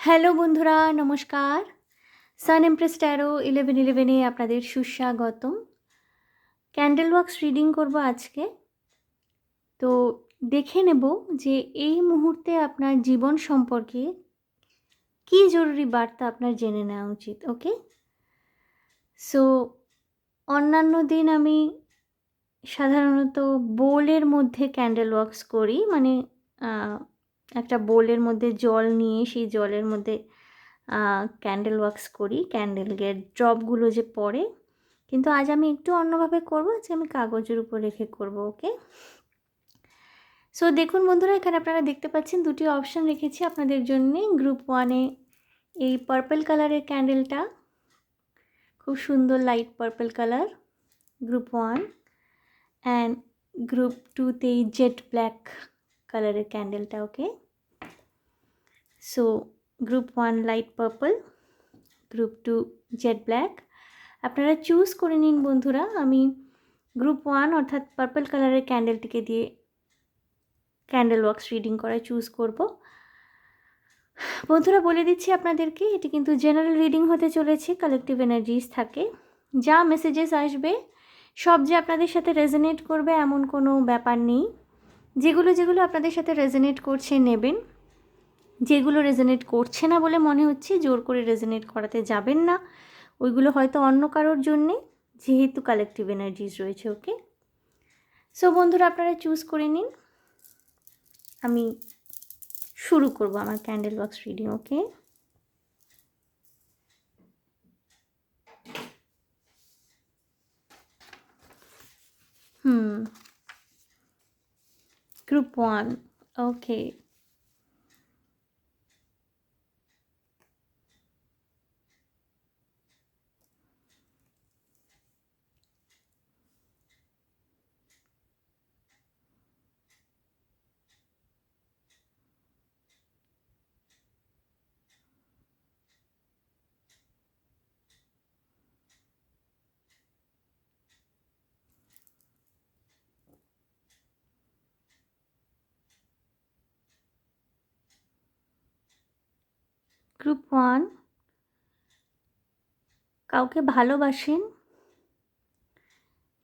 Hello বন্ধুরা, নমস্কার। সান empress taro 1111 আপনাদের সুস্বাগতম। ক্যান্ডেল ওয়াক্স রিডিং করব আজকে। তো দেখে নেব যে এই মুহূর্তে আপনার জীবন সম্পর্কে কী জরুরি বার্তা আপনার জেনে নেওয়া উচিত। ওকে? সো অন্যান্য দিন আমি সাধারণত বোলের মধ্যে ক্যান্ডেল ওয়াক্স করি। মানে একটা বোলের মধ্যে জল নিয়ে সেই জলের মধ্যে ক্যান্ডেল ওয়াক্স করি, ক্যান্ডেলের ড্রপগুলো যে পড়ে। কিন্তু আজ আমি একটু অন্যভাবে করব, যে আমি কাগজের উপর রেখে করব। ওকে? সো দেখুন বন্ধুরা, এখানে আপনারা দেখতে পাচ্ছেন দুটি অপশান রেখেছি আপনাদের জন্যে। গ্রুপ 1-এ এই পার্পল কালারের ক্যান্ডেলটা, খুব সুন্দর light purple colour, group 1। And group 2-তে এই জেট ব্ল্যাক কালারের ক্যান্ডেলটা। Okay? So group 1 light purple, group 2 jet black. আপনারা চুজ করে নিন বন্ধুরা। আমি গ্রুপ 1 অর্থাৎ পার্পল কালারের ক্যান্ডেলটিকে দিয়ে ক্যান্ডেল ওয়াক্স রিডিং করায় চুজ করব। বন্ধুরা বলে দিচ্ছি আপনাদেরকে, এটি কিন্তু জেনারেল রিডিং হতে চলেছে, কালেকটিভ এনার্জিস থাকে। যা মেসেজেস আসবে সব যে আপনাদের সাথে রেজোনেট করবে এমন কোনো ব্যাপার নেই। যেগুলো আপনাদের সাথে রেজোনেট করছে নেবেন, যেগুলো রেজোনেট করছে না বলে মনে হচ্ছে জোর করে রেজোনেট করাতে যাবেন না। ওইগুলো হয়তো অন্য কারোর জন্যে, যেহেতু কালেকটিভ এনার্জিস রয়েছে। ওকে? সো বন্ধুরা আপনারা চুজ করে নিন। আমি শুরু করব আমার ক্যান্ডেল ওয়াক্স রিডিং। ওকে? গ্রুপ 1। ওকে। গ্রুপ 1, কাউকে ভালোবাসেন,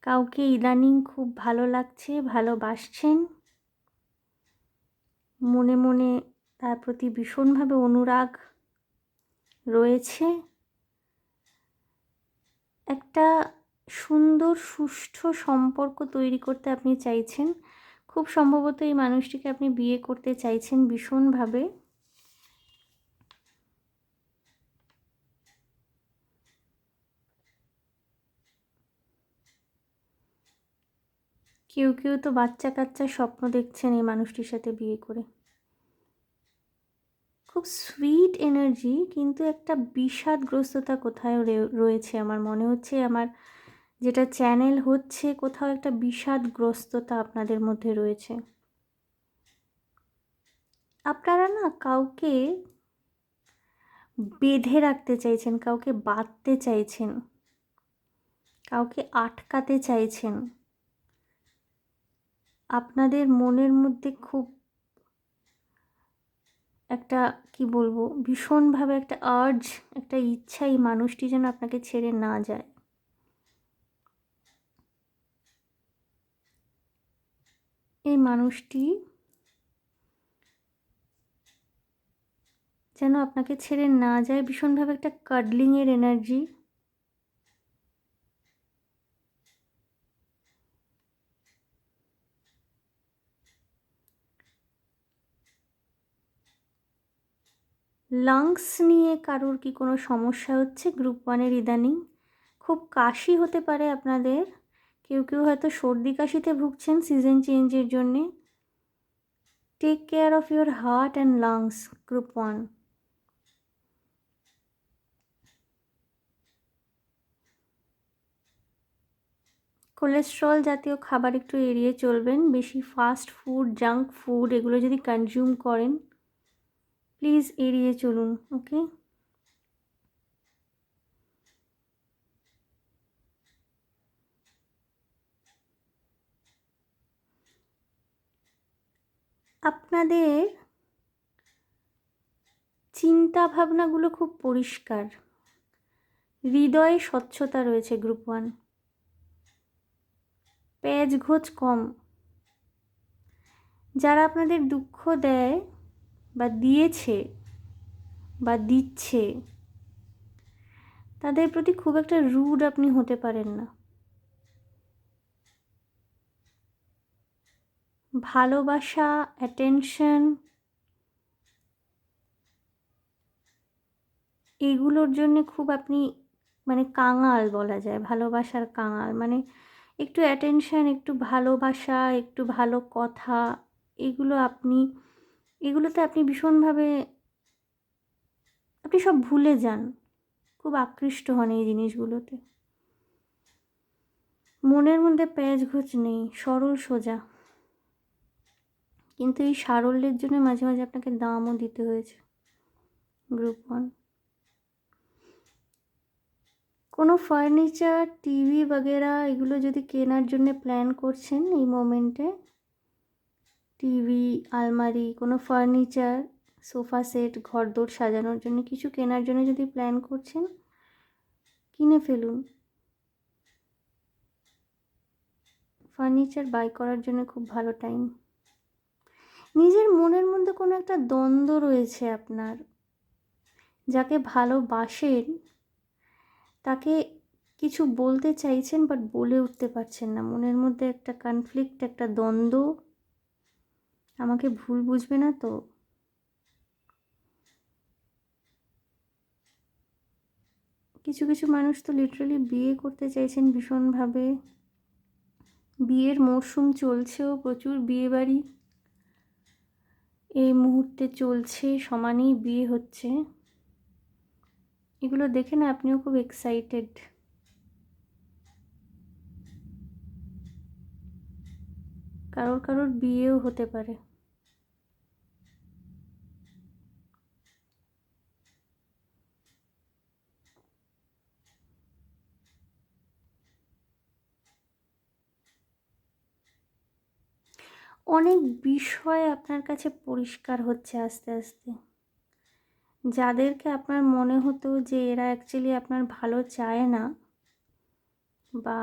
কাউকে ইদানিং খুব ভালো লাগছে, ভালোবাসছেন, মনে মনে তার প্রতি ভীষণভাবে অনুরাগ রয়েছে। একটা সুন্দর সুষ্ঠু সম্পর্ক তৈরি করতে আপনি চাইছেন। খুব সম্ভবত এই মানুষটিকে আপনি বিয়ে করতে চাইছেন ভীষণভাবে। কেউ কেউ তো বাচ্চা কাচ্চার স্বপ্ন দেখছেন এই মানুষটির সাথে বিয়ে করে। খুব সুইট এনার্জি, কিন্তু একটা বিষাদগ্রস্ততা কোথাও রয়েছে। আমার মনে হচ্ছে আমার যেটা চ্যানেল হচ্ছে, কোথাও একটা বিষাদগ্রস্ততা আপনাদের মধ্যে রয়েছে। আপনারা না কাউকে বেঁধে রাখতে চাইছেন, কাউকে বাঁধতে চাইছেন, কাউকে আটকাতে চাইছেন। আপনাদের মনের মধ্যে খুব একটা কি বলবো, ভীষণভাবে একটা আর্জ, একটা ইচ্ছা এই মানুষটি যেন আপনাকে ছেড়ে না যায়। এই মানুষটি যেন আপনাকে ছেড়ে না যায়, ভীষণভাবে একটা কাডলিংয়ের এনার্জি। লাংস নিয়ে কারোর কি কোনো সমস্যা হচ্ছে গ্রুপ 1-এর ইদানিং? খুব কাশি হতে পারে আপনাদের। কেউ কেউ হয়তো সর্দি কাশিতে ভুগছেন সিজন চেঞ্জের জন্যে। Take care of your heart and lungs, group 1। Cholesterol জাতীয় খাবার একটু এড়িয়ে চলবেন। বেশি ফাস্ট ফুড, জাঙ্ক ফুড এগুলো যদি কনজিউম করেন, প্লিজ এড়িয়ে চলুন। ওকে? আপনাদের চিন্তা ভাবনাগুলো খুব পরিষ্কার, হৃদয়ে স্বচ্ছতা রয়েছে গ্রুপ 1। প্যাঁচ ঘোচ কম। যারা আপনাদের দুঃখ দেয় বা দিয়েছে বা দিচ্ছে, তাদের প্রতি খুব একটা রুড আপনি হতে পারেন না। ভালোবাসা, অ্যাটেনশন, এগুলোর জন্য খুব আপনি মানে কাঙাল বলা যায়, ভালোবাসার কাঙাল। মানে একটু অ্যাটেনশন, একটু ভালোবাসা, একটু ভালো কথা, এগুলোতে আপনি ভীষণভাবে আপনি সব ভুলে যান, খুব আকৃষ্ট হন এই জিনিসগুলোতে। মনের মধ্যে প্যাঁচ ঘোচ নেই, সরল সোজা। কিন্তু এই সারল্যের জন্য মাঝে মাঝে আপনাকে দামও দিতে হয়েছে গ্রুপ 1। কোনো ফার্নিচার, টিভি বগেরা এগুলো যদি কেনার জন্য প্ল্যান করছেন এই মোমেন্টে, টিভি, আলমারি, কোনো ফার্নিচার, সোফা সেট, ঘরদোর সাজানোর জন্য কিছু কেনার জন্য যদি প্ল্যান করছেন, কিনে ফেলুন। ফার্নিচার বাই করার জন্য খুব ভালো টাইম। নিজের মনের মধ্যে কোনো একটা দ্বন্দ্ব রয়েছে আপনার, যাকে ভালোবাসেন তাকে কিছু বলতে চাইছেন বাট বলে উঠতে পারছেন না। মনের মধ্যে একটা কনফ্লিক্ট, একটা দ্বন্দ্ব, আমাকে ভুল বুঝবে না তো। কিছু কিছু মানুষ তো লিটারালি বিয়ে করতে চাইছেন ভীষণভাবে, বিয়ের মরশুম চলছেও, প্রচুর বিয়ে বাড়ি এই মুহূর্তে চলছে, সমানেই বিয়ে হচ্ছে। এগুলো দেখে না আপনিও খুব এক্সাইটেড। কারোর কারোর বিয়েও হতে পারে। অনেক বিষয় আপনার কাছে পরিষ্কার হচ্ছে আস্তে আস্তে। যাদেরকে আপনার মনে হতো যে এরা অ্যাকচুয়ালি আপনার ভালো চায় না, বা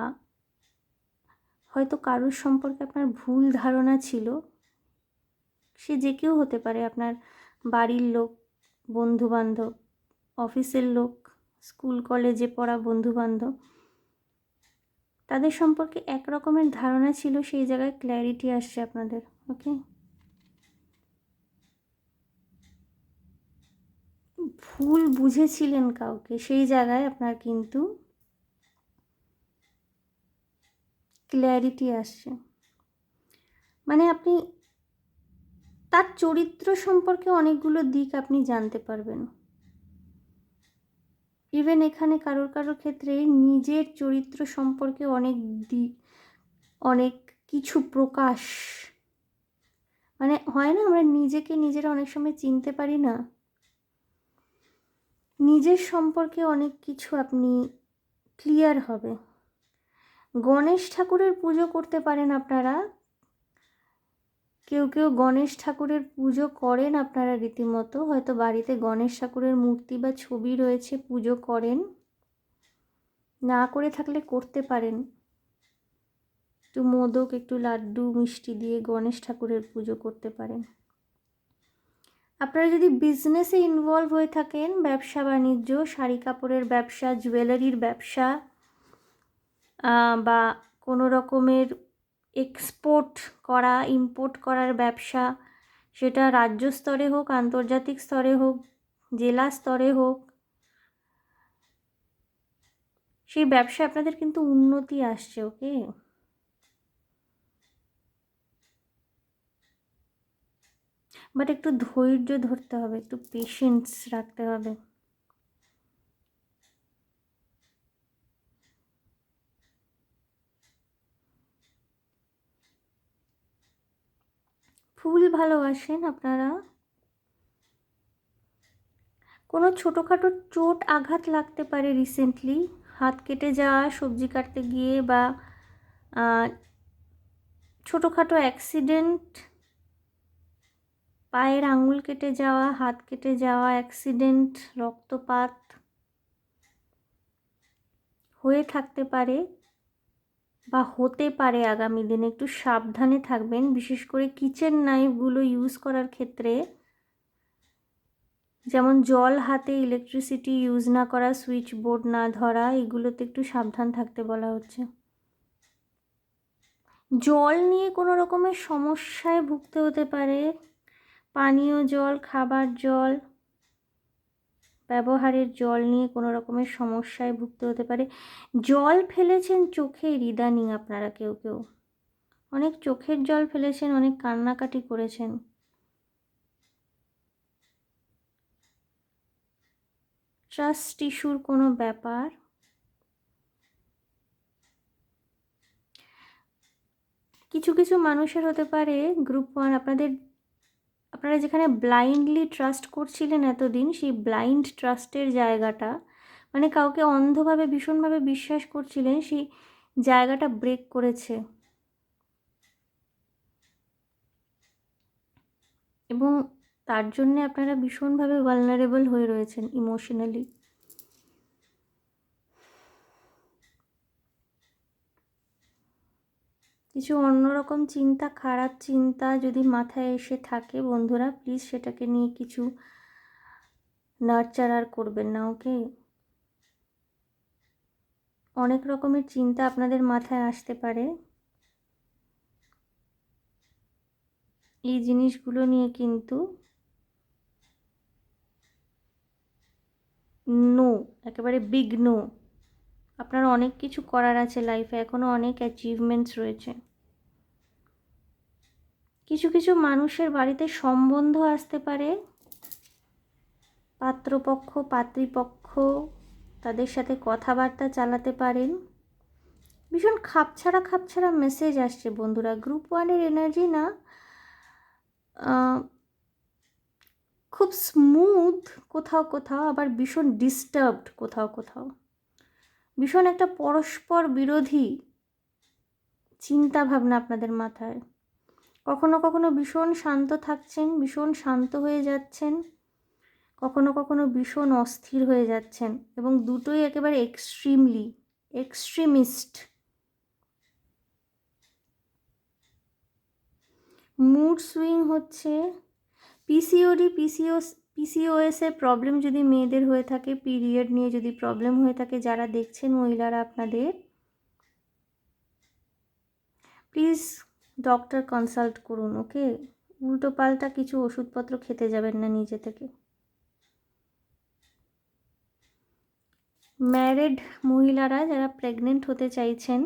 হয়তো কারোর সম্পর্কে আপনার ভুল ধারণা ছিল, সে যে কেউ হতে পারে, আপনার বাড়ির লোক, বন্ধুবান্ধব, অফিসের লোক, স্কুল কলেজে পড়া বন্ধুবান্ধব, তাদের সম্পর্কে এক রকমের ধারণা ছিল, সেই জায়গায় ক্ল্যারিটি আসছে আপনাদের। ওকে, ভুল বুঝেছিলেন কাউকে, সেই জায়গায় আপনার কিন্তু ক্ল্যারিটি আসছে। মানে আপনি তার চরিত্র সম্পর্কে অনেকগুলো দিক আপনি জানতে পারবেন। ইভেন এখানে কারোর কারোর ক্ষেত্রে নিজের চরিত্র সম্পর্কে অনেক দিক, অনেক কিছু প্রকাশ, মানে হয় না আমরা নিজেকে নিজেরা অনেক সময় চিনতে পারি না, নিজের সম্পর্কে অনেক কিছু আপনি ক্লিয়ার হবে। গণেশ ঠাকুরের পুজো করতে পারেন আপনারা, কেউ কেউ গণেশ ঠাকুরের পুজো করেন আপনারা রীতিমতো, হয়তো বাড়িতে গণেশ ঠাকুরের মূর্তি বা ছবি রয়েছে, পুজো করেন। না করে থাকলে করতে পারেন, একটু মোদক, একটু লাড্ডু, মিষ্টি দিয়ে গণেশ ঠাকুরের পুজো করতে পারেন। আপনারা যদি বিজনেসে ইনভলভ হয়ে থাকেন, ব্যবসা বাণিজ্য, শাড়ি কাপড়ের ব্যবসা, জুয়েলারির ব্যবসা, বা কোনো রকমের এক্সপোর্ট করা, ইম্পোর্ট করার ব্যবসা, সেটা রাজ্য স্তরে হোক, আন্তর্জাতিক স্তরে হোক, জেলা স্তরে হোক, সেই ব্যবসায় আপনাদের কিন্তু উন্নতি আসছে। ওকে, বাট একটু ধৈর্য ধরতে হবে, একটু পেশেন্স রাখতে হবে। ফুল ভালোবাসেন আপনারা। কোনো ছোটোখাটো চোট আঘাত লাগতে পারে রিসেন্টলি, হাত কেটে যাওয়া সবজি কাটতে গিয়ে, বা ছোটোখাটো অ্যাক্সিডেন্ট, পায়ের আঙুল কেটে যাওয়া, হাত কেটে যাওয়া, অ্যাক্সিডেন্ট, রক্তপাত হয়ে থাকতে পারে বা হতে পারে আগামী দিনে। একটু সাবধানে থাকবেন, বিশেষ করে কিচেন নাইফগুলো ইউজ করার ক্ষেত্রে, যেমন জল হাতে, ইলেকট্রিসিটি ইউজ না করা, সুইচ বোর্ড না ধরা, এগুলোতে একটু সাবধান থাকতে বলা হচ্ছে। জল নিয়ে কোনো রকমের সমস্যায় ভুগতে হতে পারে, পানীয় জল, খাবার জল, ব্যবহারের জল নিয়ে কোনো রকমের সমস্যায় ভুগতে হতে পারে। জল ফেলেছেন চোখের ইদানিং আপনারা কেউ কেউ, অনেক চোখের জল ফেলেছেন, অনেক কান্নাকাটি করেছেন। ট্রাস্ট ইস্যুর কোনো ব্যাপার। কিছু কিছু মানুষের হতে পারে গ্রুপ 1, আপনারা যেখানে ব্লাইন্ডলি ট্রাস্ট করছিলেন এতদিন, সেই ব্লাইন্ড ট্রাস্টের জায়গাটা, মানে কাউকে অন্ধভাবে ভীষণভাবে বিশ্বাস করছিলেন, সেই জায়গাটা ব্রেক করেছে এবং তার জন্যে আপনারা ভীষণভাবে ভালনারেবল হয়ে রয়েছেন ইমোশনালি। কিছু অন্যরকম চিন্তা, খারাপ চিন্তা যদি মাথায় এসে থাকে বন্ধুরা, প্লিজ সেটাকে নিয়ে কিছু নার্চার আর করবেন না, ওকে? অনেক রকমের চিন্তা আপনাদের মাথায় আসতে পারে, এই জিনিসগুলো নিয়ে কিন্তু নো, একেবারে বিগ নো। আপনার অনেক কিছু করার আছে লাইফে, এখনও অনেক অ্যাচিভমেন্টস রয়েছে। কিছু কিছু মানুষের বাড়িতে সম্বন্ধ আসতে পারে, পাত্রপক্ষ পাত্রীপক্ষ তাদের সাথে কথাবার্তা চালাতে পারেন। ভীষণ খাপছাড়া খাপছাড়া মেসেজ আসছে বন্ধুরা। গ্রুপ 1-এর এনার্জি না খুব স্মুথ কোথাও কোথাও, আবার ভীষণ ডিস্টার্বড কোথাও কোথাও, ভীষণ একটা পরস্পর বিরোধী চিন্তা ভাবনা আপনাদের মাথায়। কখনো কখনো ভীষণ শান্ত থাকছেন, ভীষণ শান্ত হয়ে যাচ্ছেন, কখনো কখনো ভীষণ অস্থির হয়ে যাচ্ছেন, এবং দুটোই একেবারে এক্সট্রিমিস্ট। মুড সুইং হচ্ছে। পিসিওএসের প্রবলেম যদি মেয়েদের হয়ে থাকে, পিরিয়ড নিয়ে যদি প্রবলেম হয়ে থাকে, যারা দেখছেন মহিলারা আপনাদের, প্লিজ ডক্টর কনসাল্ট করুন, ওকে? উল্টো পাল্টা কিছু ওষুধপত্র খেতে যাবেন না নিজে থেকে। ম্যারিড মহিলারা যারা প্রেগনেন্ট হতে চাইছেন,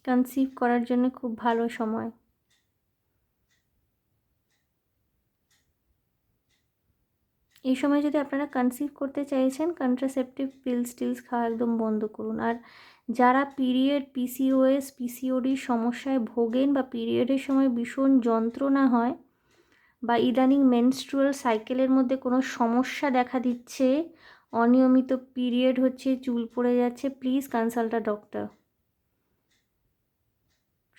কনসিভ করার জন্য খুব ভালো সময়। এই সময় যদি আপনারা কনসিভ করতে চাইছেন, কন্ট্রাসেপটিভ পিলস খাওয়া একদম বন্ধ করুন। আর যারা পিরিয়ড, পিসিওডির সমস্যায় ভোগেন, বা পিরিয়ডের সময় ভীষণ যন্ত্রণা হয়, বা ইদানিং মেনস্ট্রুয়াল সাইকেলের মধ্যে কোনো সমস্যা দেখা দিচ্ছে, অনিয়মিত পিরিয়ড হচ্ছে, চুল পড়ে যাচ্ছে, প্লিজ কনসাল্ট আ ডক্টর।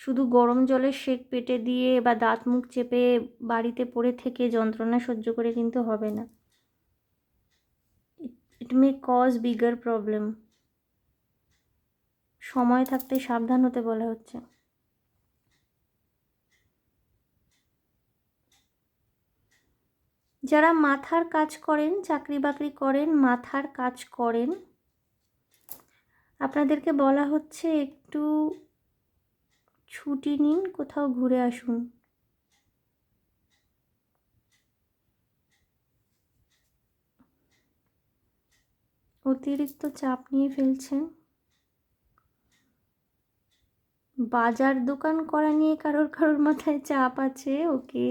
শুধু গরম জলের সেক পেটে দিয়ে বা দাঁত মুখ চেপে বাড়িতে পড়ে থেকে যন্ত্রণা সহ্য করে কিন্তু হবে না। ইট মে কজ বিগার প্রবলেম। সময় থাকতে সাবধান হতে বলা হচ্ছে। যারা মাথার কাজ করেন, চাকরি বাকরি করেন, মাথার কাজ করেন, আপনাদেরকে বলা হচ্ছে একটু ছুটি নিন, কোথাও ঘুরে আসুন। অতিরিক্ত চাপ নিয়ে ফেলছেন। বাজার দোকান করা নিয়ে কারোর মাথায় চাপ আছে, ওকে?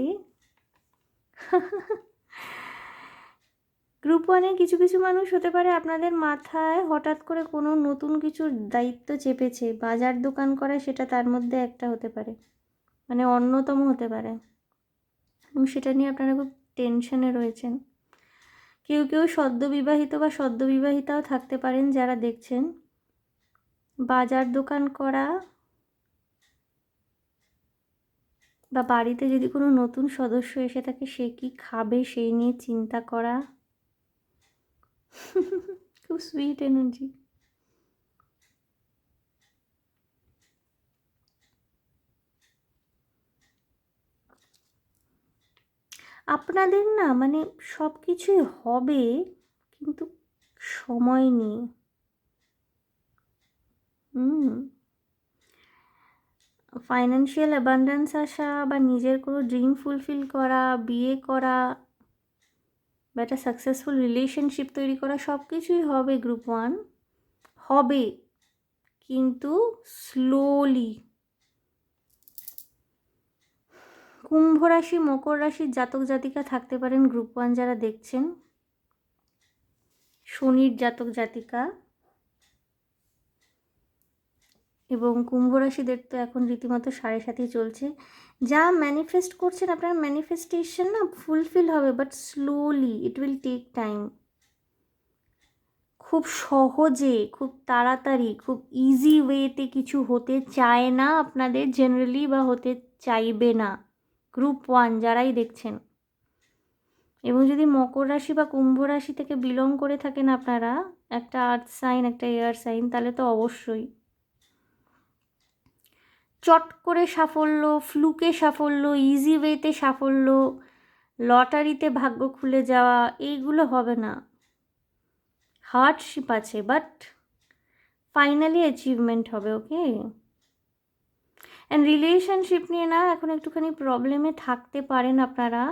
গ্রুপ 1-এর কিছু কিছু মানুষ হতে পারে আপনাদের মাথায় হঠাৎ করে কোনো নতুন কিছুর দায়িত্ব চেপেছে, বাজার দোকান করা সেটা তার মধ্যে একটা হতে পারে, মানে অন্যতম হতে পারে, এবং সেটা নিয়ে আপনারা খুব টেনশনে রয়েছেন। কেউ কেউ সদ্যবিবাহিত বা সদ্যবিবাহিতাও থাকতে পারেন যারা দেখছেন। বাজার দোকান করা বা বাড়িতে যদি কোনো নতুন সদস্য এসে থাকে, সে কি খাবে সেই নিয়ে চিন্তা করা। খুব সুইট এনার্জি। আপনাদের না মানে সব কিছুই হবে, কিন্তু সময় নেই। ফাইন্যান্সিয়াল অ্যাবান্ডেন্স আসা বা নিজের কোনো ড্রিম ফুলফিল করা, বিয়ে করা বা একটা সাকসেসফুল রিলেশনশিপ তৈরি করা, সব কিছুই হবে গ্রুপ 1, হবে, কিন্তু স্লোলি। কুম্ভ রাশি, মকর রাশির জাতক জাতিকা থাকতে পারেন গ্রুপ 1 যারা দেখছেন, শনির জাতক জাতিকা, এবং কুম্ভ রাশিদের তো এখন রীতিমতো 7.5 চলছে। যা ম্যানিফেস্ট করছেন আপনার ম্যানিফেস্টেশন না ফুলফিল হবে, but slowly, it will take time. খুব সহজে, খুব তাড়াতাড়ি, খুব ইজি ওয়েতে কিছু হতে চায় না আপনাদের জেনারেলি, বা হতে চাইবে না গ্রুপ 1 যারাই দেখছেন। এবং যদি মকর রাশি বা কুম্ভ রাশি থেকে বিলং করে থাকেন আপনারা, একটা আর্থ সাইন একটা এয়ার সাইন, তাহলে তো অবশ্যই চট করে সাফল্য, ফ্লুকে সাফল্য, ইজি ওয়েতে সাফল্য, লটারিতে ভাগ্য খুলে যাওয়া, এইগুলো হবে না। হার্ডশিপ আছে, বাট ফাইনালি অ্যাচিভমেন্ট হবে। ওকে, অ্যান্ড রিলেশনশিপ নিয়ে না এখন একটুখানি প্রবলেমে থাকতে পারেন আপনারা।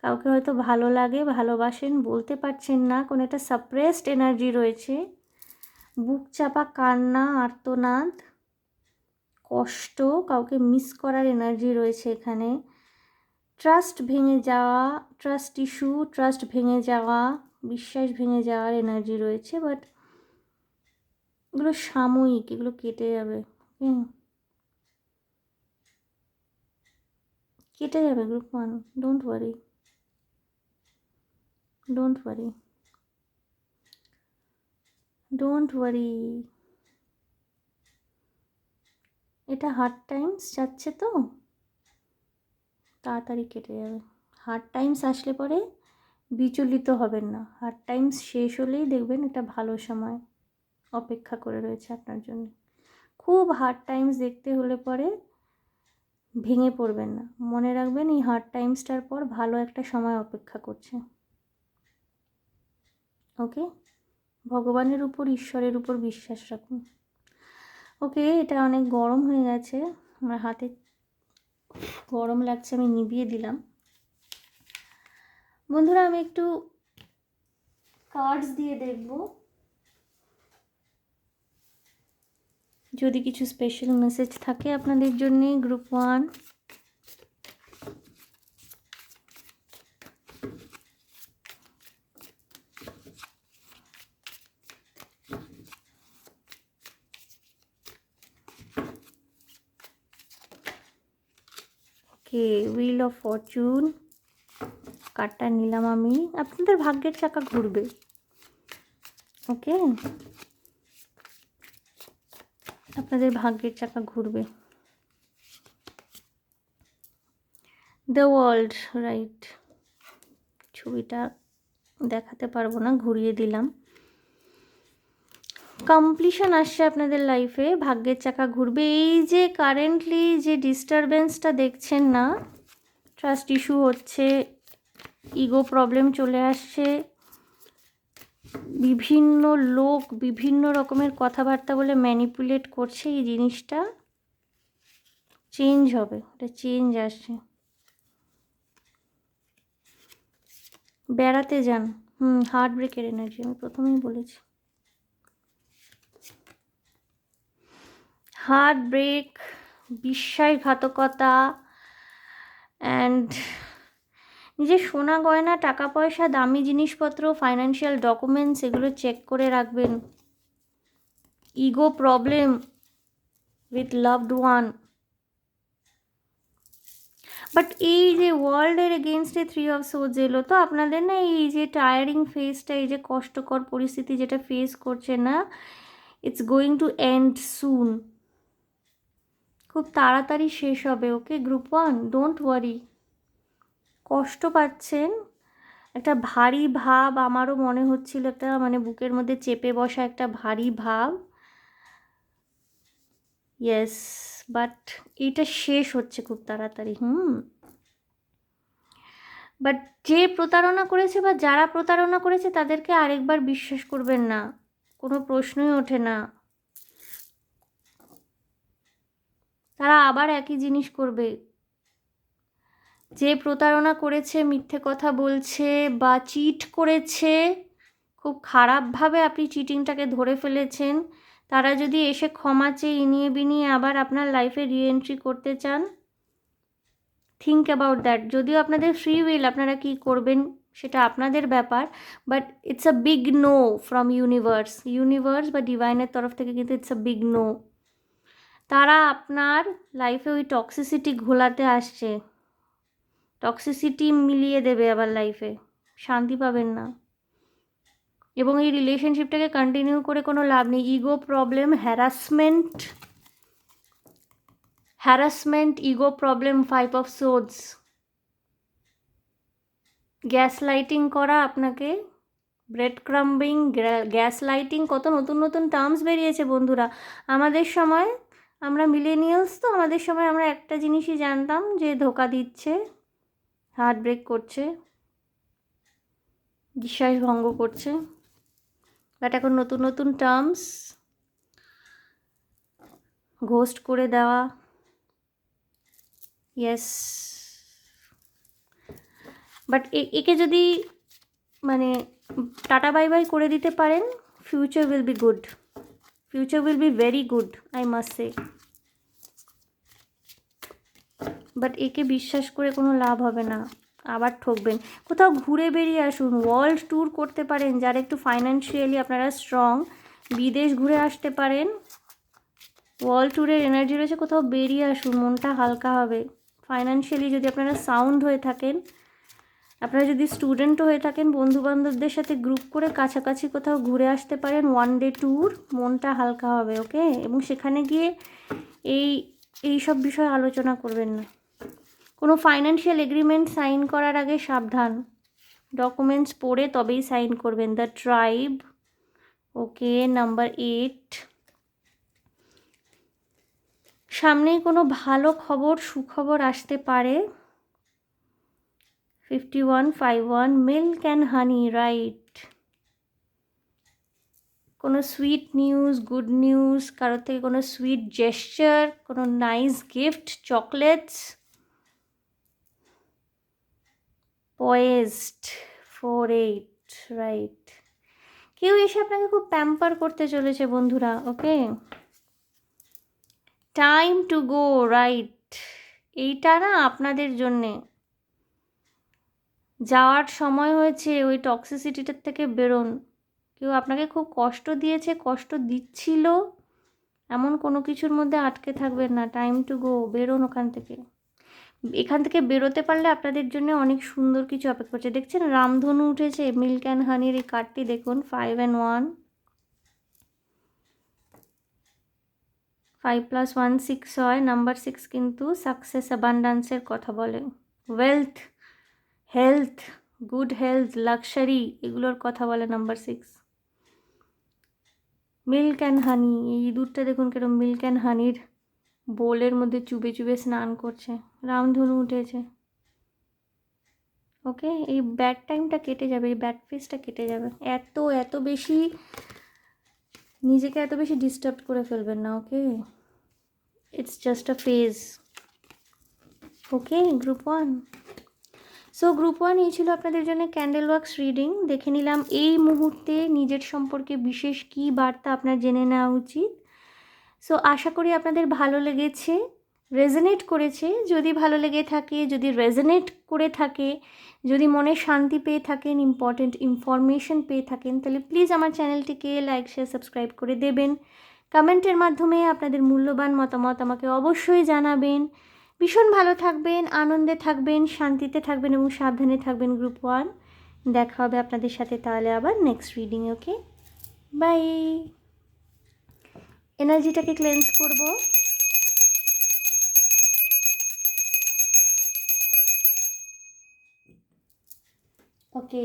কাউকে হয়তো ভালো লাগে, ভালোবাসেন, বলতে পারছেন না, কোনো একটা সাপ্রেসড এনার্জি রয়েছে, বুক চাপা কান্না, আর্তনাদ, কষ্ট, কাউকে মিস করার এনার্জি রয়েছে এখানে। ট্রাস্ট ভেঙে যাওয়া, ট্রাস্ট ইস্যু, ট্রাস্ট ভেঙে যাওয়া, বিশ্বাস ভেঙে যাওয়ার এনার্জি রয়েছে, বাট এগুলো সাময়িক, এগুলো কেটে যাবে। কেটে যাবে group 1, don't worry, don't worry, don't worry. এটা হার্ড টাইমস যাচ্ছে তো তাড়াতাড়ি কেটে যাবে। হার্ড টাইমস আসলে পরে বিচলিত হবেন না, হার্ড টাইমস শেষ হলেই দেখবেন এটা ভালো সময় অপেক্ষা করে রয়েছে আপনার জন্য। খুব হার্ড টাইমস দেখতে হলে পরে ভেঙে পড়বেন না, মনে রাখবেন এই হার্ড টাইমসটার পর ভালো একটা সময় অপেক্ষা করছে। ওকে, ভগবানের উপর, ঈশ্বরের উপর বিশ্বাস রাখুন। ওকে, এটা অনেক গরম হয়ে গেছে, আমার হাতে গরম লাগছে, আমি নিভিয়ে দিলাম। বন্ধুরা, আমি একটু কার্ডস দিয়ে দেখব যদি কিছু স্পেশাল মেসেজ থাকে আপনাদের জন্যে group 1। Okay, wheel of Fortune কার্ডটা নিলাম আমি। আপনাদের ভাগ্যের চাকা ঘুরবে। ওকে, আপনাদের ভাগ্যের চাকা ঘুরবে। দ্য ওয়ার্ল্ড, রাইট, ছবিটা দেখাতে পারবো না, ঘুরিয়ে দিলাম। কমপ্লিশন আসছে আপনাদের লাইফে, ভাগ্যের চাকা ঘুরবে। এই যে কারেন্টলি যে ডিস্টারবেন্সটা দেখছেন না, ট্রাস্ট ইস্যু হচ্ছে, ইগো প্রবলেম চলে আসছে, বিভিন্ন লোক বিভিন্ন রকমের কথাবার্তা বলে ম্যানিপুলেট করছে, এই জিনিসটা চেঞ্জ হবে, এটা চেঞ্জ আসছে। বেড়াতে যান, হার্ট ব্রেকের এনার্জি আমি প্রথমেই বলেছি। হার্ট ব্রেক, বিশ্বাসঘাতকতা, অ্যান্ড নিজের সোনা গয়না, টাকা পয়সা, দামি জিনিসপত্র, ফাইন্যান্সিয়াল ডকুমেন্টস, এগুলো চেক করে রাখবেন। Ego problem with loved one. But এই যে ওয়ার্ল্ডের এগেনস্টে 3 অফ সোর্ডস এলো, তো আপনাদের না এই যে টায়ারিং ফেসটা, এই যে কষ্টকর পরিস্থিতি যেটা ফেস করছে না, ইটস গোয়িং টু এন্ড সুন। খুব তাড়াতাড়ি শেষ হবে, ওকে গ্রুপ 1, ডোন্ট ওয়ারি। কষ্ট পাচ্ছেন, একটা ভারী ভাব আমারও মনে হচ্ছিল, একটা মানে বুকের মধ্যে চেপে বসা একটা ভারী ভাব। ইয়েস, বাট এটা শেষ হচ্ছে খুব তাড়াতাড়ি। বাট যে প্রতারণা করেছে বা যারা প্রতারণা করেছে তাদেরকে আরেকবার বিশ্বাস করবেন না, কোনো প্রশ্নই ওঠে না। তারা আবার একই জিনিস করবে। যে প্রতারণা করেছে, মিথ্যে কথা বলছে বা চিট করেছে, খুব খারাপভাবে আপনি চিটিংটাকে ধরে ফেলেছেন, তারা যদি এসে ক্ষমা চেয়ে ইনিয়ে বিনিয়ে আবার আপনার লাইফে রিএন্ট্রি করতে চান, থিঙ্ক অ্যাবাউট দ্যাট। যদিও আপনাদের ফ্রি উইল, আপনারা কি করবেন সেটা আপনাদের ব্যাপার, but it's a big no from universe বা ডিভাইনের তরফ থেকে, কিন্তু ইটস আ বিগ নো। তারা আপনার লাইফে ওই টক্সিসিটি ঘোলাতে আসছে, টক্সিসিটি মিলিয়ে দেবে আবার লাইফে, শান্তি পাবেন না। এবং এই রিলেশনশিপটাকে কন্টিনিউ করে কোনো লাভ নেই। Ego problem, harassment, ego problem, 5 of swords, gas lighting করা আপনাকে, ব্রেড ক্রাম্বিং, গ্যাস লাইটিং, কত নতুন নতুন টার্মস বেরিয়েছে বন্ধুরা। আমাদের সময়, আমরা মিলেনিয়ালস তো, আমাদের সময় আমরা একটা জিনিসই জানতাম যে ধোকা দিচ্ছে, হার্ট ব্রেক করছে, বিশ্বাস ভঙ্গ করছে। বাট এখন নতুন নতুন টার্মস, ঘোস্ট করে দেওয়া, ইয়েস। বাট একে যদি মানে টাটা বাই বাই করে দিতে পারেন, future will be good, future will be very good, I must say. But একে বিশ্বাস করে কোনো লাভ হবে না, আবার ঠকবেন। কোথাও ঘুরে বেরিয়ে আসুন, ওয়ার্ল্ড ট্যুর করতে পারেন, যারা একটু ফাইন্যান্সিয়ালি আপনারা স্ট্রং, বিদেশ ঘুরে আসতে পারেন, ওয়ার্ল্ড ট্যুরের এনার্জি রয়েছে, কোথাও বেরিয়ে আসুন, মনটা হালকা হবে। ফাইন্যান্সিয়ালি যদি আপনারা সাউন্ড হয়ে থাকেন, আপনারা যদি স্টুডেন্টও হয়ে থাকেন, বন্ধুবান্ধবদের সাথে গ্রুপ করে কাছাকাছি কোথাও ঘুরে আসতে পারেন, 1 ডে ট্যুর, মনটা হালকা হবে, ওকে। এবং সেখানে গিয়ে এই সব বিষয়ে আলোচনা করবেন না। কোনো ফাইন্যান্সিয়াল এগ্রিমেন্ট সাইন করার আগে সাবধান, ডকুমেন্টস পড়ে তবেই সাইন করবেন। The tribe, okay. নাম্বার 8, সামনেই কোনো ভালো খবর, সুখবর আসতে পারে। 5151, মিল্ক অ্যান্ড হানি, রাইট। কোনো সুইট নিউজ, গুড নিউজ, কারোর থেকে কোনো সুইট জেস্চার, কোনো nice gift, chocolates. Poised, 4-8, right. কেউ এসে আপনাকে খুব প্যাম্পার করতে চলেছে বন্ধুরা, okay. Time to go, right. এইটা না আপনাদের জন্যে যাওয়ার সময় হয়েছে, ওই টক্সিসিটিটার থেকে বেরোন। কেউ আপনাকে খুব কষ্ট দিয়েছে, কষ্ট দিচ্ছিল, এমন কোনো কিছুর মধ্যে আটকে থাকবেন না। টাইম টু গো, বেরোন ওখান থেকে। এখান থেকে বেরোতে পারলে আপনাদের জন্য অনেক সুন্দর কিছু অপেক্ষা করছে। দেখছেন রামধনু উঠেছে, মিল্ক অ্যান্ড হানির এই কার্ডটি দেখুন, 5 and 1, 5 + 1 6 হয়। নাম্বার 6 কিন্তু সাকসেস, অ্যাবান্ডান্সের কথা বলে, wealth, health, good health, luxury, এগুলোর কথা বলে নাম্বার 6। মিল্ক অ্যান্ড হানি, এই ইঁদুরটা দেখুন কিরকম মিল্ক অ্যান্ড হানির বোলের মধ্যে চুবে চুবে স্নান করছে, রামধনু উঠেছে, ওকে। এই ব্যাড টাইমটা কেটে যাবে, এই ব্যাড ফেসটা কেটে যাবে। এত বেশি নিজেকে এত বেশি ডিস্টার্ব করে ফেলবেন না, okay. It's just a phase, okay. Group 1, so group 1 এই ছিল আপনাদের জন্য ক্যান্ডেল ওয়াক্স রিডিং। দেখে নিলাম এই মুহূর্তে নিজের সম্পর্কে বিশেষ কী বার্তা আপনার জেনে নেওয়া উচিত। সো আশা করি আপনাদের ভালো লেগেছে, রেজনেট করেছে। যদি ভালো লেগে থাকে, যদি রেজনেট করে থাকে, যদি মনে শান্তি পেয়ে থাকেন, ইম্পর্টেন্ট ইনফরমেশন পেয়ে থাকেন, তাহলে প্লিজ আমার চ্যানেলটিকে লাইক, শেয়ার, সাবস্ক্রাইব করে দেবেন। কমেন্টের মাধ্যমে আপনাদের মূল্যবান মতামত আমাকে অবশ্যই জানাবেন। ভীষণ ভালো থাকবেন, আনন্দে থাকবেন, শান্তিতে থাকবেন এবং সাবধানে থাকবেন গ্রুপ 1। দেখা হবে আপনাদের সাথে তাহলে আবার নেক্সট রিডিং, ওকে। বাই। এনার্জিটাকে ক্লেন্স করব। ওকে,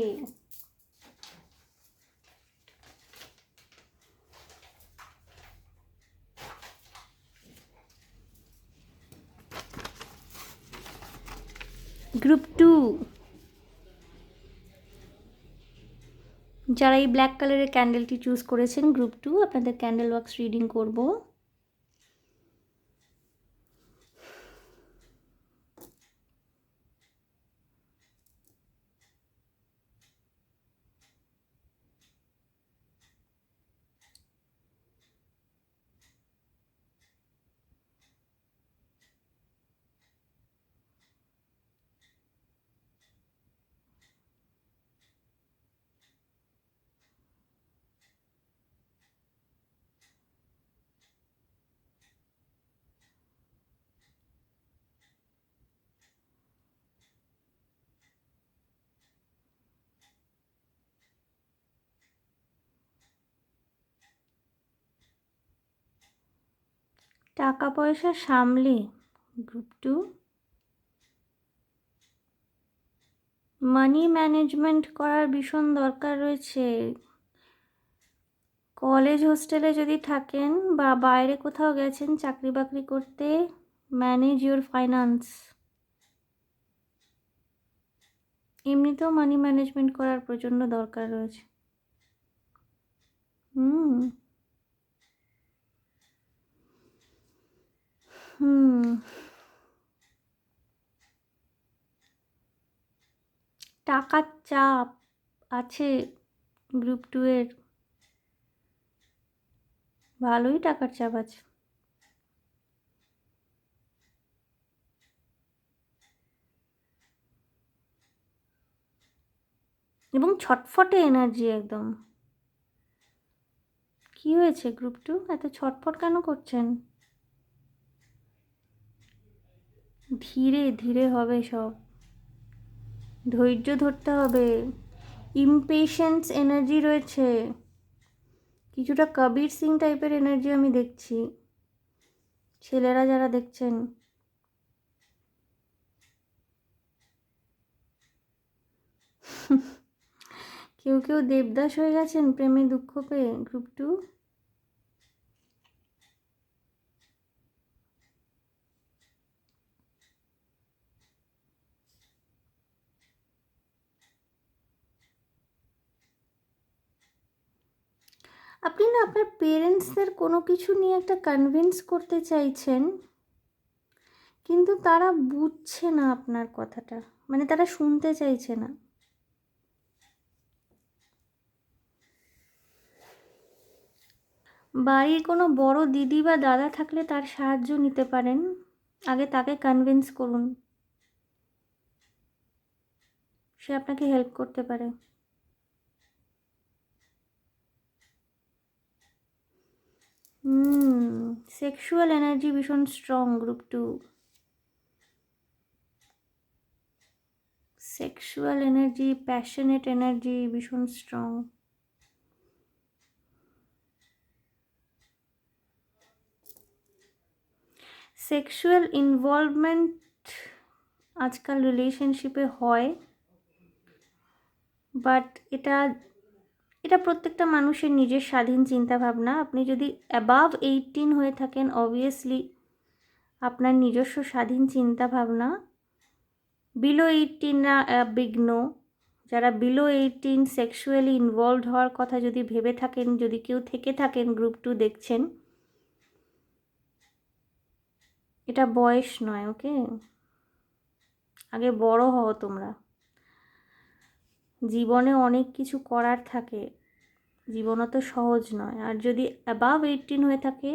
গ্রুপ 2, যারা এই ব্ল্যাক কালারের ক্যান্ডেলটি চুজ করেছেন গ্রুপ 2, আপনাদের ক্যান্ডেল ওয়াক্স রিডিং করব। টাকা পয়সা সামলে গ্রুপ 2, মানি ম্যানেজমেন্ট করার ভীষণ দরকার রয়েছে। কলেজ হোস্টেলে যদি থাকেন বা বাইরে কোথাও গেছেন চাকরি বাকরি করতে, ম্যানেজ ইউর ফাইন্যান্স। এমনিতেও মানি ম্যানেজমেন্ট করার প্রচণ্ড দরকার রয়েছে। হুম হুম টাকার চাপ আছে গ্রুপ 2 এর, ভালোই টাকার চাপ আছে। এবং ছটফটে এনার্জি একদম। কি হয়েছে গ্রুপ 2, এত ছটফট কেন করছেন? ধীরে ধীরে হবে সব, ধৈর্য ধরতে হবে। ইমপেশেন্স এনার্জি রয়েছে, কিছুটা কবির সিং টাইপের এনার্জি আমি দেখছি ছেলেরা যারা দেখছেন। কেউ কেউ দেবদাস হয়ে গেছেন প্রেমে দুঃখ পেয়ে গ্রুপ 2। আপনি না আপনার পেরেন্টসদের কোনো কিছু নিয়ে একটা কনভিন্স করতে চাইছেন, কিন্তু তারা বুঝছে না আপনার কথাটা, মানে তারা শুনতে চাইছে না। বাড়ির কোনো বড় দিদি বা দাদা থাকলে তার সাহায্য নিতে পারেন, আগে তাকে কনভিন্স করুন, সে আপনাকে হেল্প করতে পারে। সেক্সুয়াল এনার্জি ভীষণ strong group 2, sexual energy, passionate energy ভীষণ স্ট্রং। সেক্সুয়াল ইনভলভমেন্ট আজকাল রিলেশনশিপে হয়, বাট এটা এটা প্রত্যেকটা মানুষের নিজের স্বাধীন চিন্তাভাবনা। আপনি যদি অ্যাবাভ 18 হয়ে থাকেন, অবভিয়াসলি আপনার নিজস্ব স্বাধীন চিন্তাভাবনা। বিলো 18 না বিগ নো। যারা বিলো 18 সেক্সুয়ালি ইনভলভড হওয়ার কথা যদি ভেবে থাকেন, যদি কেউ থেকে থাকেন গ্রুপ 2 দেখছেন, এটা বয়স নয়, ওকে? আগে বড় হও তোমরা, জীবনে অনেক কিছু করার থাকে, জীবন তো সহজ নয়। আর যদি অ্যাবাভ 18 হয়ে থাকে,